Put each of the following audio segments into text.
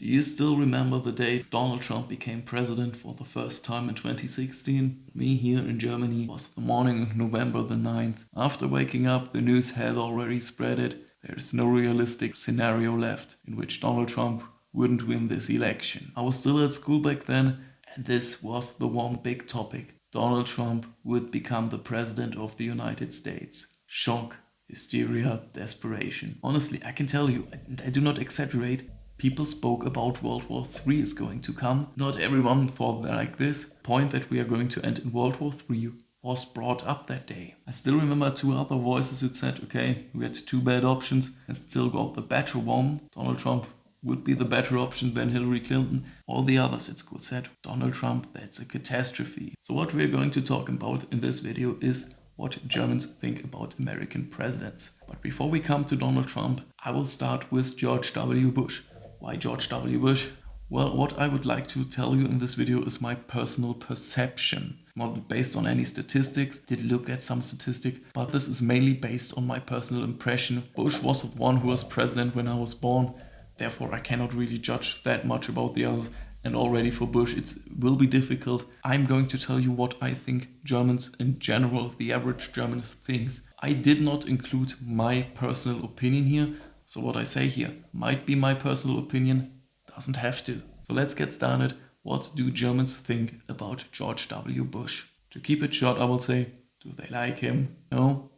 Do you still remember the day Donald Trump became president for the first time in 2016? Me here in Germany it was the morning of November the 9th. After waking up, the news had already spread it. There is no realistic scenario left in which Donald Trump wouldn't win this election. I was still at school back then, and this was the one big topic. Donald Trump would become the president of the United States. Shock, hysteria, desperation. Honestly, I can tell you, and I do not exaggerate, people spoke about World War III is going to come. Not everyone thought like this. The point that we are going to end in World War III was brought up that day. I still remember two other voices who said, okay, we had two bad options and still got the better one. Donald Trump would be the better option than Hillary Clinton. All the others at school said, Donald Trump, that's a catastrophe. So what we're going to talk about in this video is what Germans think about American presidents. But before we come to Donald Trump, I will start with George W. Bush. Why George W. Bush? Well, what I would like to tell you in this video is my personal perception. Not based on any statistics, did look at some statistics, but this is mainly based on my personal impression. Bush was the one who was president when I was born. Therefore, I cannot really judge that much about the others. And already for Bush, it will be difficult. I'm going to tell you what I think Germans in general, the average German thinks. I did not include my personal opinion here. So what I say here might be my personal opinion, doesn't have to. So let's get started. What do Germans think about George W. Bush? To keep it short, I will say, do they like him? No.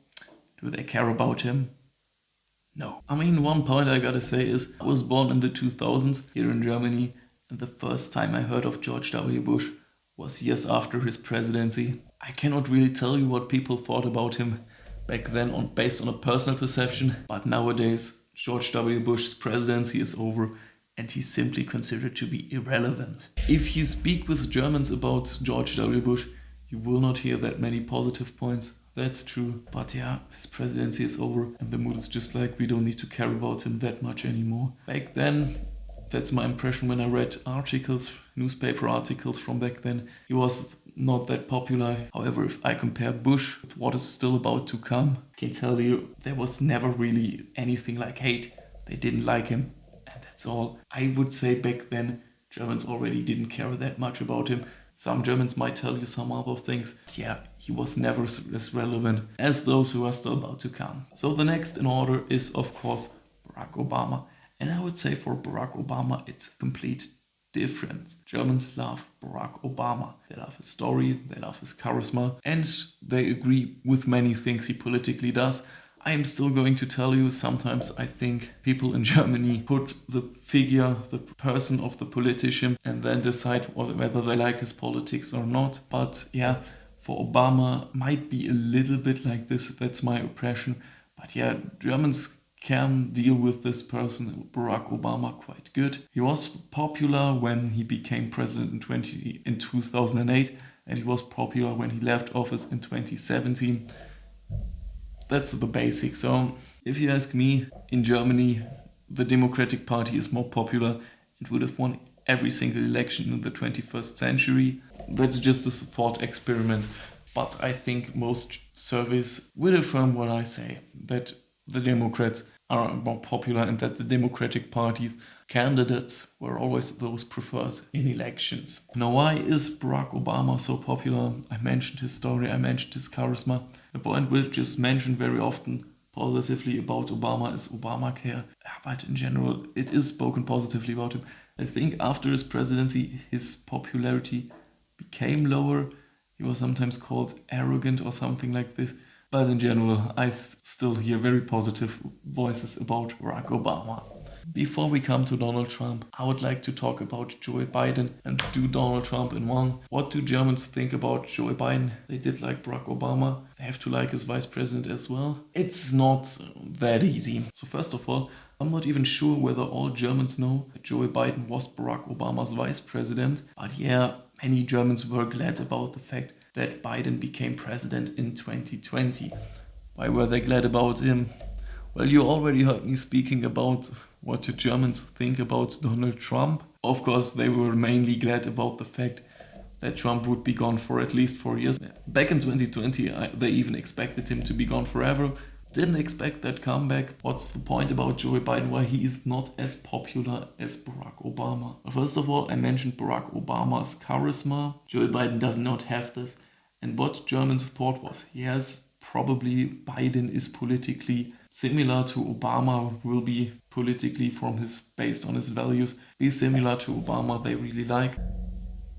Do they care about him? No. I mean, one point I gotta say is, I was born in the 2000s here in Germany, and the first time I heard of George W. Bush was years after his presidency. I cannot really tell you what people thought about him back then based on a personal perception, but nowadays George W. Bush's presidency is over and he's simply considered to be irrelevant. If you speak with Germans about George W. Bush, you will not hear that many positive points. That's true. But yeah, his presidency is over and the mood is just like, we don't need to care about him that much anymore. Back then, that's my impression when I read articles, newspaper articles from back then, he was not that popular. However, if I compare Bush with what is still about to come, I can tell you there was never really anything like hate. They didn't like him, and that's all. I would say back then Germans already didn't care that much about him. Some Germans might tell you some other things. But yeah, he was never as relevant as those who are still about to come. So the next in order is, of course, Barack Obama. And I would say for Barack Obama, it's a complete difference. Germans love Barack Obama. They love his story, they love his charisma, and they agree with many things he politically does. I am still going to tell you, sometimes I think people in Germany put the figure, the person of the politician, and then decide whether they like his politics or not. But yeah, for Obama, might be a little bit like this. That's my impression. But yeah, Germans can deal with this person, Barack Obama, quite good. He was popular when he became president in 2008, and he was popular when he left office in 2017. That's the basics. So if you ask me, in Germany, the Democratic Party is more popular and would have won every single election in the 21st century. That's just a thought experiment. But I think most surveys will affirm what I say, that the Democrats are more popular and that the Democratic Party's candidates were always those preferred in elections. Now, why is Barack Obama so popular? I mentioned his story, I mentioned his charisma. The point which is mentioned very often positively about Obama is Obamacare. But in general, it is spoken positively about him. I think after his presidency, his popularity became lower. He was sometimes called arrogant or something like this. But in general, I still hear very positive voices about Barack Obama. Before we come to Donald Trump, I would like to talk about Joe Biden and do Donald Trump in one. What do Germans think about Joe Biden? They did like Barack Obama. They have to like his vice president as well. It's not that easy. So first of all, I'm not even sure whether all Germans know that Joe Biden was Barack Obama's vice president. But yeah, many Germans were glad about the fact that Biden became president in 2020. Why were they glad about him? Well, you already heard me speaking about what the Germans think about Donald Trump. Of course, they were mainly glad about the fact that Trump would be gone for at least 4 years. Back in 2020, they even expected him to be gone forever. Didn't expect that comeback. What's the point about Joe Biden? Why he is not as popular as Barack Obama? First of all, I mentioned Barack Obama's charisma. Joe Biden does not have this. And what Germans thought was, probably Biden is politically similar to Obama, will be politically based on his values, be similar to Obama they really like.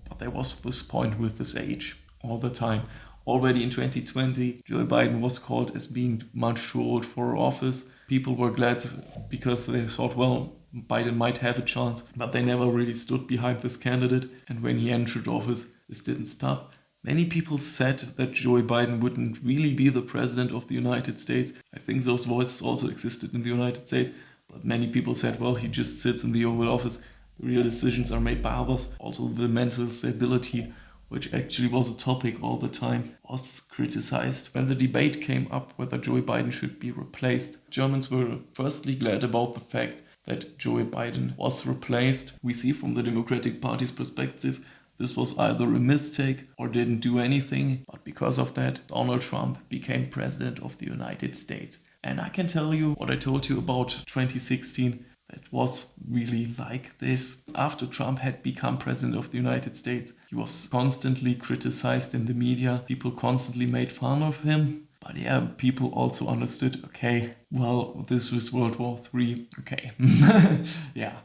But there was this point with his age all the time. Already in 2020, Joe Biden was called as being much too old for office. People were glad because they thought, well, Biden might have a chance, but they never really stood behind this candidate. And when he entered office, this didn't stop. Many people said that Joe Biden wouldn't really be the president of the United States. I think those voices also existed in the United States, but many people said, well, he just sits in the Oval Office. The real decisions are made by others. Also, the mental stability, which actually was a topic all the time, was criticized. When the debate came up whether Joe Biden should be replaced, Germans were firstly glad about the fact that Joe Biden was replaced. We see from the Democratic Party's perspective, this was either a mistake or didn't do anything, but because of that, Donald Trump became president of the United States. And I can tell you what I told you about 2016, that was really like this. After Trump had become president of the United States, he was constantly criticized in the media. People constantly made fun of him. But yeah, people also understood, okay, well, this was World War III. Okay, yeah,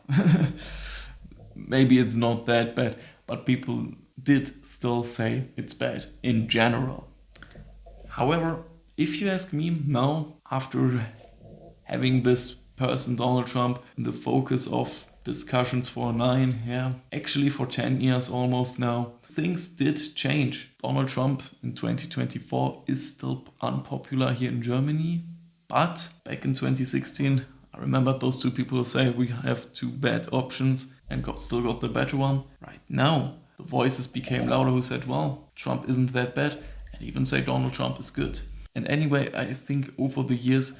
maybe it's not that bad, but people did still say it's bad in general. However, if you ask me now, after having this person, Donald Trump, in the focus of discussions for actually for 10 years almost now, things did change. Donald Trump in 2024 is still unpopular here in Germany, but back in 2016, I remember those two people say we have two bad options and still got the better one. Right now, the voices became louder who said, well, Trump isn't that bad, and even say Donald Trump is good. And anyway, I think over the years,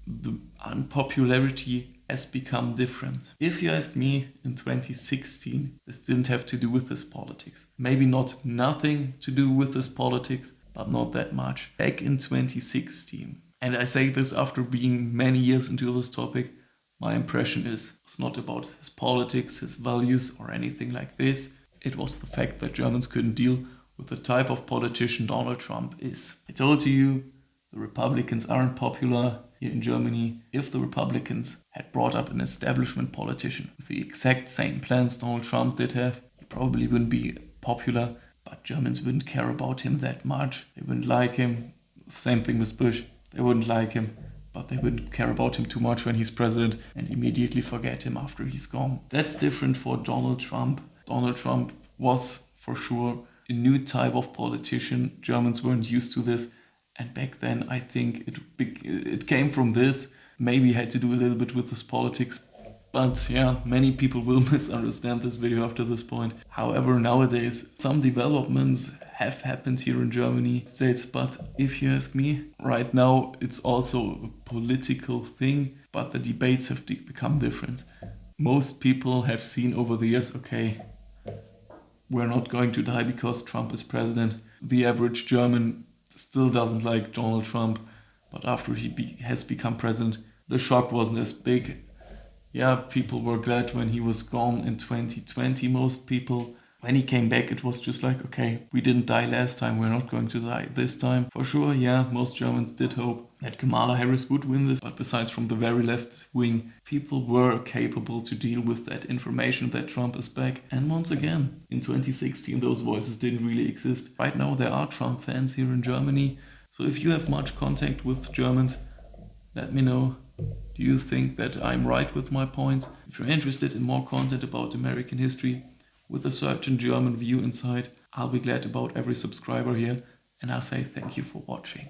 the unpopularity has become different. If you ask me, in 2016, this didn't have to do with this politics. Maybe not nothing to do with this politics, but not that much. Back in 2016, and I say this after being many years into this topic, my impression is it's not about his politics, his values, or anything like this. It was the fact that Germans couldn't deal with the type of politician Donald Trump is. I told you, the Republicans aren't popular here in Germany. If the Republicans had brought up an establishment politician with the exact same plans Donald Trump did have, he probably wouldn't be popular, but Germans wouldn't care about him that much. They wouldn't like him. Same thing with Bush. They wouldn't like him, but they wouldn't care about him too much when he's president and immediately forget him after he's gone. That's different for Donald Trump. Donald Trump was, for sure, a new type of politician. Germans weren't used to this. And back then, I think it came from this. Maybe had to do a little bit with his politics. But yeah, many people will misunderstand this video after this point. However, nowadays, some developments have happened here in Germany. But if you ask me, right now, it's also a political thing. But the debates have become different. Most people have seen over the years, okay, we're not going to die because Trump is president. The average German still doesn't like Donald Trump, but after he has become president, the shock wasn't as big. Yeah, people were glad when he was gone in 2020, most people. When he came back, it was just like, okay, we didn't die last time, we're not going to die this time. For sure, yeah, most Germans did hope that Kamala Harris would win this, but besides from the very left wing, people were capable to deal with that information that Trump is back. And once again, in 2016, those voices didn't really exist. Right now, there are Trump fans here in Germany. So if you have much contact with Germans, let me know. Do you think that I'm right with my points? If you're interested in more content about American history, with a certain German view inside, I'll be glad about every subscriber here, and I'll say thank you for watching.